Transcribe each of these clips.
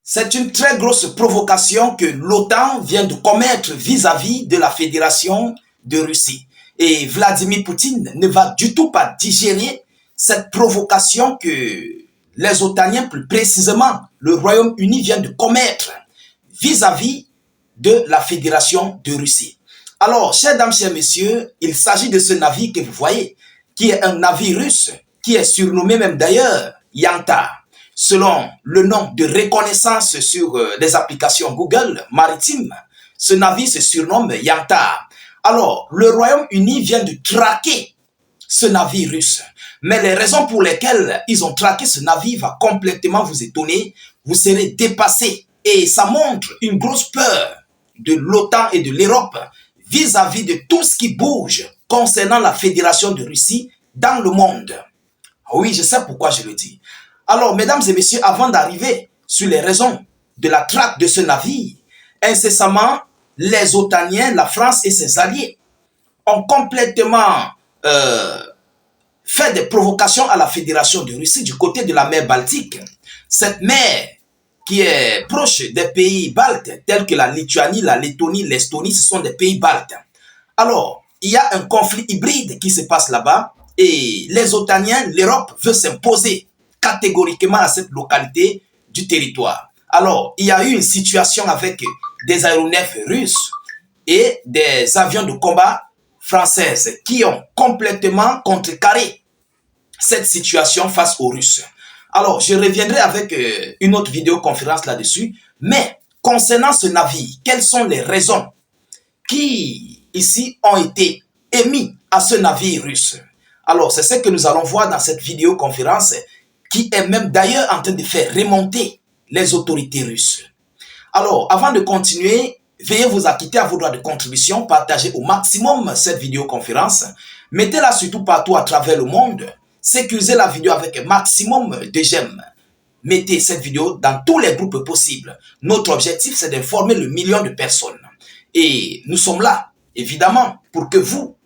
C'est une très grosse provocation que l'OTAN vient de commettre vis-à-vis de la Fédération de Russie. Et Vladimir Poutine ne va du tout pas digérer cette provocation que les OTANiens, plus précisément le Royaume-Uni, vient de commettre vis-à-vis de la Fédération de Russie. Alors, chers dames, chers messieurs, il s'agit de ce navire que vous voyez, qui est un navire russe, qui est surnommé même d'ailleurs Yanta, selon le nom de reconnaissance sur les applications Google maritimes. Ce navire se surnomme Yanta. Alors, le Royaume-Uni vient de traquer ce navire russe. Mais les raisons pour lesquelles ils ont traqué ce navire va complètement vous étonner. Vous serez dépassé. Et ça montre une grosse peur de l'OTAN et de l'Europe vis-à-vis de tout ce qui bouge concernant la Fédération de Russie dans le monde. Oui, je sais pourquoi je le dis. Alors, mesdames et messieurs, avant d'arriver sur les raisons de la traque de ce navire, incessamment, les OTANiens, la France et ses alliés ont complètement fait des provocations à la Fédération de Russie du côté de la mer Baltique. Cette mer qui est proche des pays baltes, tels que la Lituanie, la Lettonie, l'Estonie, ce sont des pays baltes. Alors, il y a un conflit hybride qui se passe là-bas et les OTANiens, l'Europe veut s'imposer catégoriquement à cette localité du territoire. Alors, il y a eu une situation avec des aéronefs russes et des avions de combat françaises qui ont complètement contrecarré cette situation face aux Russes. Alors, je reviendrai avec une autre vidéoconférence là-dessus. Mais, concernant ce navire, quelles sont les raisons qui, ici, ont été émises à ce navire russe? Alors, c'est ce que nous allons voir dans cette vidéoconférence qui est même d'ailleurs en train de faire remonter les autorités russes. Alors, avant de continuer, veuillez vous acquitter à vos droits de contribution, partagez au maximum cette vidéoconférence, mettez-la surtout partout à travers le monde, sécurisez la vidéo avec un maximum de j'aime. Mettez cette vidéo dans tous les groupes possibles. Notre objectif, c'est d'informer le million de personnes. Et nous sommes là, évidemment, pour que vous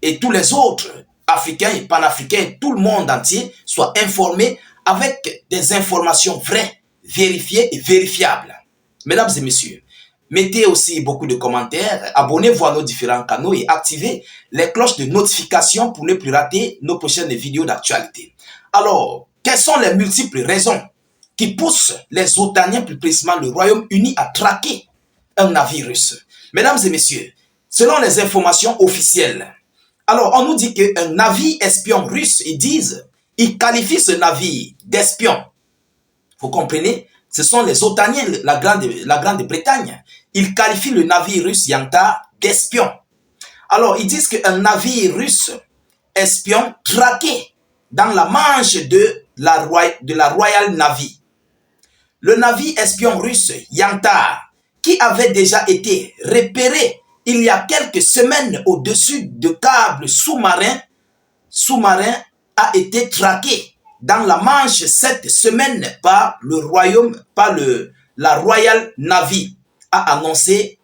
et tous les autres, Africains et panafricains, tout le monde entier, soient informés avec des informations vraies, vérifiées et vérifiables. Mesdames et messieurs, mettez aussi beaucoup de commentaires, abonnez-vous à nos différents canaux et activez les cloches de notification pour ne plus rater nos prochaines vidéos d'actualité. Alors, quelles sont les multiples raisons qui poussent les OTANiens, plus précisément le Royaume-Uni, à traquer un navire russe? Mesdames et messieurs, selon les informations officielles, alors on nous dit qu'un navire espion russe, ils qualifient ce navire d'espion. Vous comprenez? Ce sont les OTANiens, la Grande-Bretagne. Ils qualifient le navire russe Yanta d'espion. Alors, ils disent qu'un navire russe espion traqué dans la manche de la Royal Navy. Le navire espion russe Yanta, qui avait déjà été repéré il y a quelques semaines au-dessus de câbles sous-marins, a été traqué dans la Manche cette semaine par la Royal Navy, a annoncé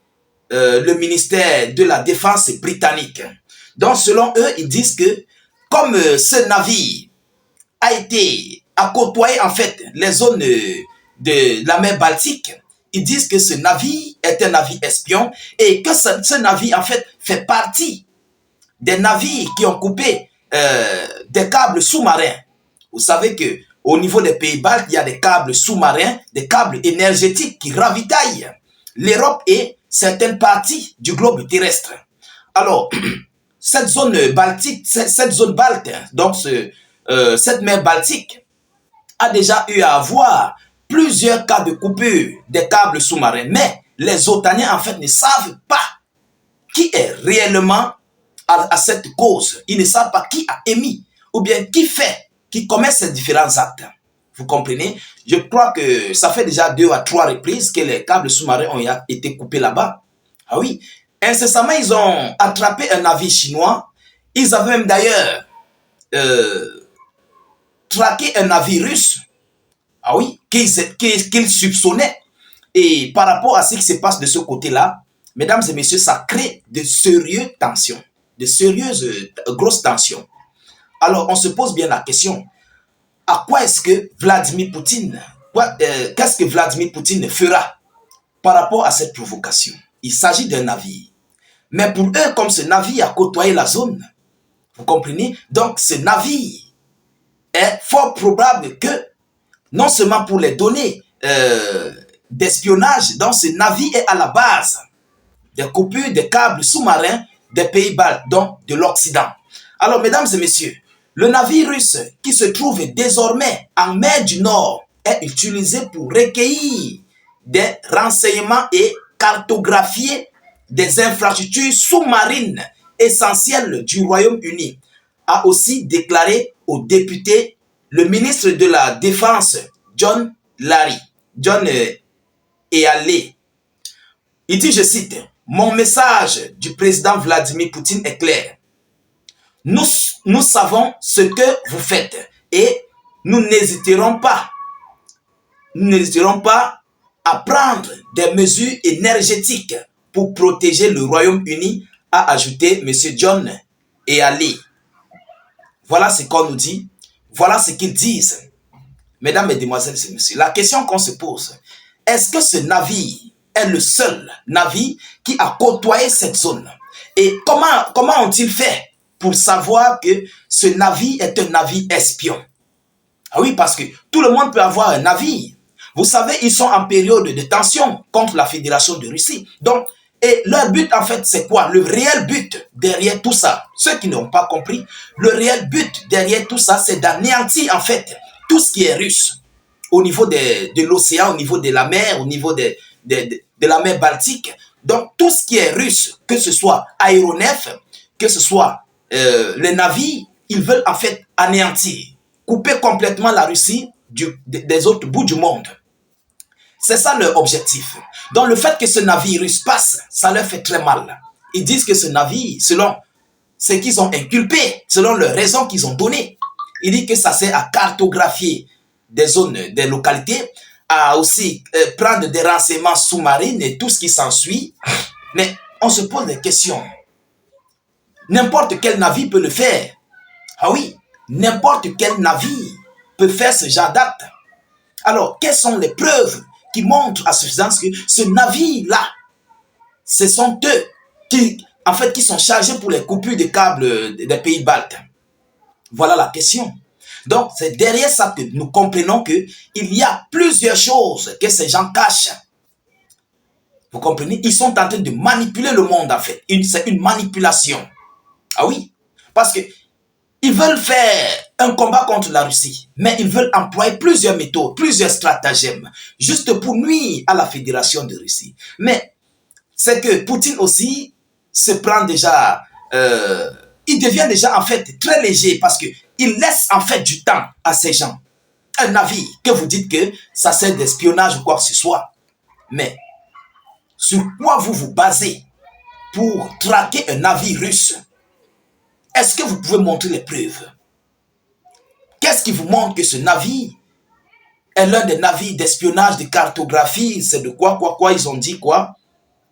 le ministère de la Défense britannique. Donc, selon eux, ils disent que comme ce navire a côtoyé en fait les zones de la mer Baltique, ils disent que ce navire est un navire espion et que ce navire en fait partie des navires qui ont coupé des câbles sous-marins. Vous savez que au niveau des pays baltes, il y a des câbles sous-marins, des câbles énergétiques qui ravitaillent l'Europe et certaines parties du globe terrestre. Alors, cette zone baltique, cette zone balte, donc cette mer Baltique, a déjà eu à avoir plusieurs cas de coupure des câbles sous-marins. Mais les OTANiens, en fait, ne savent pas qui est réellement à cette cause. Ils ne savent pas qui a émis ou bien qui commet ces différents actes. Vous comprenez? Je crois que ça fait déjà 2 à 3 reprises que les câbles sous-marins ont été coupés là-bas. Ah oui. Incessamment, ils ont attrapé un navire chinois. Ils avaient même d'ailleurs traqué un navire russe. Ah oui, qu'ils soupçonnaient. Et par rapport à ce qui se passe de ce côté-là, mesdames et messieurs, ça crée de sérieuses tensions, de sérieuses grosses tensions. Alors, on se pose bien la question, à quoi est-ce que Vladimir Poutine qu'est-ce que Vladimir Poutine fera par rapport à cette provocation? Il s'agit d'un navire. Mais pour eux, comme ce navire a côtoyé la zone, vous comprenez? Donc ce navire est fort probable que, non seulement pour les données d'espionnage, donc ce navire est à la base des coupures des câbles sous-marins des pays baltes, donc de l'Occident. Alors, mesdames et messieurs, le navire russe qui se trouve désormais en mer du Nord est utilisé pour recueillir des renseignements et cartographier des infrastructures sous-marines essentielles du Royaume-Uni, a aussi déclaré aux députés le ministre de la Défense, John Ealey. Il dit, je cite, « Mon message du président Vladimir Poutine est clair. Nous savons ce que vous faites et nous n'hésiterons pas à prendre des mesures énergétiques pour protéger le Royaume-Uni, a ajouté M. John Ealey. » Voilà ce qu'on nous dit, voilà ce qu'ils disent. Mesdames, Mesdemoiselles et Messieurs, la question qu'on se pose, est-ce que ce navire est le seul navire qui a côtoyé cette zone? Et comment ont-ils fait pour savoir que ce navire est un navire espion? Ah oui, parce que tout le monde peut avoir un navire. Vous savez, ils sont en période de tension contre la Fédération de Russie. Donc, et leur but, en fait, c'est quoi? Le réel but derrière tout ça, ceux qui n'ont pas compris, le réel but derrière tout ça, c'est d'anéantir, en fait, tout ce qui est russe. Au niveau de l'océan, au niveau de la mer, au niveau de la mer Baltique. Donc, tout ce qui est russe, que ce soit aéronef, que ce soit les navires, ils veulent en fait anéantir, couper complètement la Russie des autres bouts du monde. C'est ça leur objectif. Donc, le fait que ce navire russe passe, ça leur fait très mal. Ils disent que ce navire, selon ce qu'ils ont inculpé, selon leurs raisons qu'ils ont données, ils disent que ça sert à cartographier des zones, des localités, à aussi prendre des renseignements sous-marins et tout ce qui s'ensuit. Mais on se pose des questions. N'importe quel navire peut le faire. Ah oui, n'importe quel navire peut faire ce genre d'acte. Alors, quelles sont les preuves qui montrent à suffisance que ce navire-là, ce sont eux qui sont chargés pour les coupures de câbles des pays baltes? Voilà la question. Donc, c'est derrière ça que nous comprenons qu'il y a plusieurs choses que ces gens cachent. Vous comprenez? Ils sont en train de manipuler le monde, en fait. C'est une manipulation. Ah oui, parce que ils veulent faire un combat contre la Russie, mais ils veulent employer plusieurs méthodes, plusieurs stratagèmes, juste pour nuire à la Fédération de Russie. Mais c'est que Poutine aussi se prend déjà, il devient déjà en fait très léger parce que il laisse en fait du temps à ces gens. Un navire que vous dites que ça sert d'espionnage ou quoi que ce soit, mais sur quoi vous vous basez pour traquer un navire russe? Est-ce que vous pouvez montrer les preuves? Qu'est-ce qui vous montre que ce navire est l'un des navires d'espionnage, de cartographie? C'est de quoi ils ont dit quoi?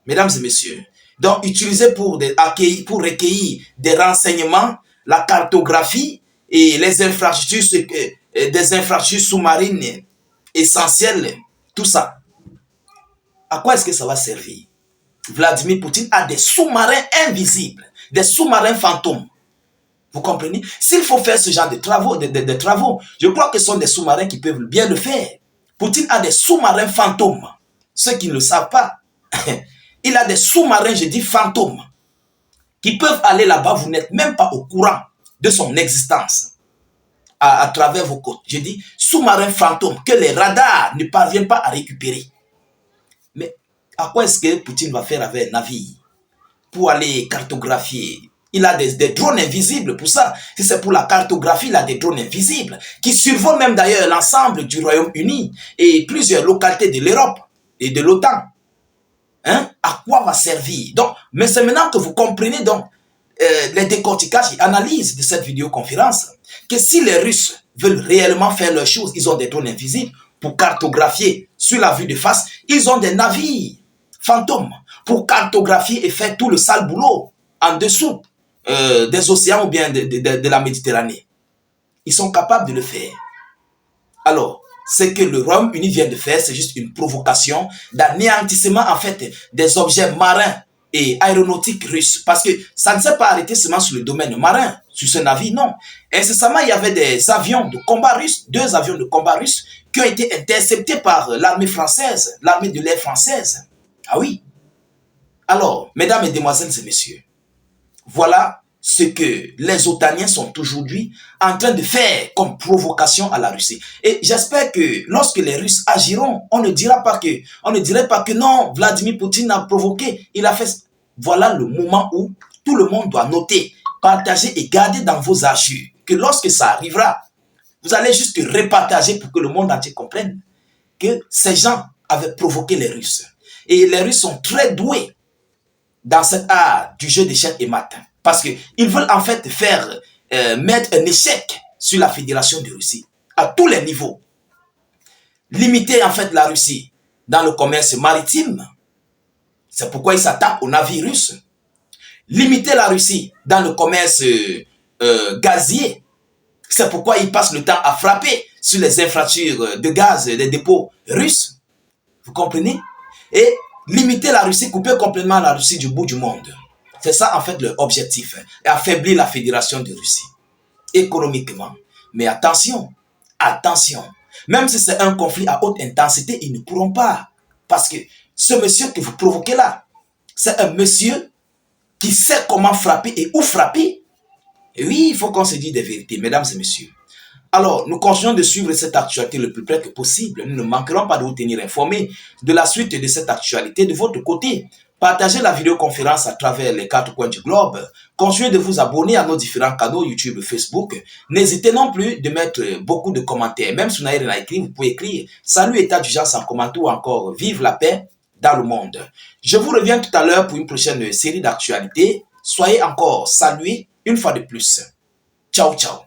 Mesdames et messieurs, donc utilisé pour recueillir des renseignements, la cartographie et les infrastructures, des infrastructures sous-marines essentielles, tout ça. À quoi est-ce que ça va servir? Vladimir Poutine a des sous-marins invisibles, des sous-marins fantômes. Vous comprenez? S'il faut faire ce genre de travaux, je crois que ce sont des sous-marins qui peuvent bien le faire. Poutine a des sous-marins fantômes. Ceux qui ne le savent pas, il a des sous-marins, je dis fantômes, qui peuvent aller là-bas, vous n'êtes même pas au courant de son existence à travers vos côtes. Je dis sous-marins fantômes que les radars ne parviennent pas à récupérer. Mais à quoi est-ce que Poutine va faire avec un navire pour aller cartographier? Il a des drones invisibles pour ça. Si c'est pour la cartographie, il a des drones invisibles qui survolent même d'ailleurs l'ensemble du Royaume-Uni et plusieurs localités de l'Europe et de l'OTAN. Hein? À quoi va servir? Donc, mais c'est maintenant que vous comprenez donc les décorticages et analyses de cette vidéoconférence que si les Russes veulent réellement faire leurs choses, ils ont des drones invisibles pour cartographier sur la vue de face. Ils ont des navires fantômes pour cartographier et faire tout le sale boulot en dessous des océans ou bien de la Méditerranée. Ils sont capables de le faire. Alors, Ce que le Royaume-Uni vient de faire, c'est juste une provocation d'anéantissement en fait des objets marins et aéronautiques russes. Parce que ça ne s'est pas arrêté seulement sur le domaine marin, sur ce navire, non. Incessamment, il y avait des avions de combat russes, 2 avions de combat russes, qui ont été interceptés par l'armée française, l'armée de l'air française. Ah oui. Alors, mesdames, mesdemoiselles et messieurs, voilà ce que les Otaniens sont aujourd'hui en train de faire comme provocation à la Russie. Et j'espère que lorsque les Russes agiront, on ne dirait pas que non, Vladimir Poutine a provoqué, il a fait. Voilà le moment où tout le monde doit noter, partager et garder dans vos archives que lorsque ça arrivera, vous allez juste repartager pour que le monde entier comprenne que ces gens avaient provoqué les Russes. Et les Russes sont très doués dans cet art du jeu d'échecs et maths. Parce qu'ils veulent en fait faire mettre un échec sur la Fédération de Russie à tous les niveaux. Limiter en fait la Russie dans le commerce maritime. C'est pourquoi ils s'attaquent aux navires russes. Limiter la Russie dans le commerce gazier. C'est pourquoi ils passent le temps à frapper sur les infrastructures de gaz des dépôts russes. Vous comprenez? Et limiter la Russie, couper complètement la Russie du bout du monde. C'est ça en fait leur objectif. Et affaiblir la Fédération de Russie. Économiquement. Mais attention, attention. Même si c'est un conflit à haute intensité, ils ne pourront pas. Parce que ce monsieur que vous provoquez là, c'est un monsieur qui sait comment frapper et où frapper. Et oui, il faut qu'on se dise des vérités, mesdames et messieurs. Alors, nous continuons de suivre cette actualité le plus près que possible. Nous ne manquerons pas de vous tenir informés de la suite de cette actualité de votre côté. Partagez la vidéoconférence à travers les 4 coins du globe. Continuez de vous abonner à nos différents canaux YouTube et Facebook. N'hésitez non plus de mettre beaucoup de commentaires. Même si vous n'avez rien à écrire, vous pouvez écrire « Salut état d'urgence » en commentaire ou encore « Vive la paix dans le monde ». Je vous reviens tout à l'heure pour une prochaine série d'actualités. Soyez encore salués une fois de plus. Ciao, ciao.